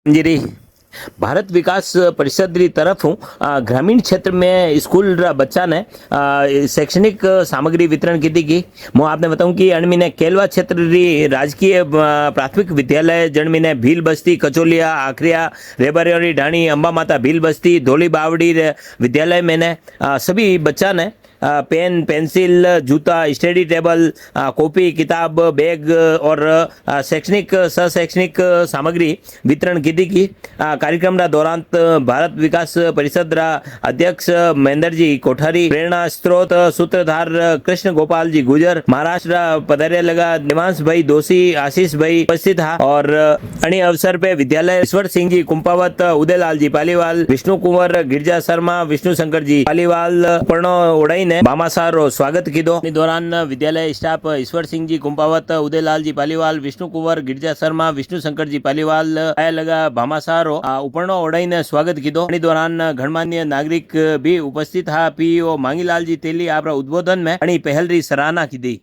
जी भारत विकास परिषद री तरफ हूँ ग्रामीण क्षेत्र में स्कूल रा बच्चा ने शैक्षणिक सामग्री वितरण की थी। मैं आपने बताऊं कि अणमी ने केलवा क्षेत्र री राजकीय प्राथमिक विद्यालय जणमी ने भील बस्ती कचोलिया आखरिया रेबरियोरी ढाणी अंबा माता भील बस्ती धोली बावड़ी विद्यालय में ने सभी बच्चा ने पेन पेंसिल जूता स्टडी टेबल कॉपी किताब बैग और शैक्षणिक शैक्षणिक सामग्री वितरण की थी की कार्यक्रम दौरान भारत विकास परिषद रा अध्यक्ष महेंद्र जी कोठारी प्रेरणा स्त्रोत सूत्रधार कृष्ण गोपाल जी गुजर महाराष्ट्र पधारे लगा निवास भाई दोषी आशीष भाई उपस्थित था और अणी अवसर पे विद्यालय ईश्वर सिंह जी कुंपावत उदयलाल जी पालीवाल विष्णु कुंवर गिरजा शर्मा विष्णु शंकर जी पालीवाल पर्णो ओढ़ाई ने भामासार स्वागत कीधो। दौरान विद्यालय स्टाफ ईश्वर सिंह जी कुंपावत उदयलाल जी पालीवाल विष्णु कुंवर गिरजा शर्मा विष्णु शंकर जी पालीवाल आया लगा भामासार उपरणो ओढ़ाई ने स्वागत कीधो। दौरान गणमान्य नागरिक भी उपस्थित था। पीओ मांगीलाल जी तेली आपरा उद्बोधन में अणी पहल री सराहना की दी।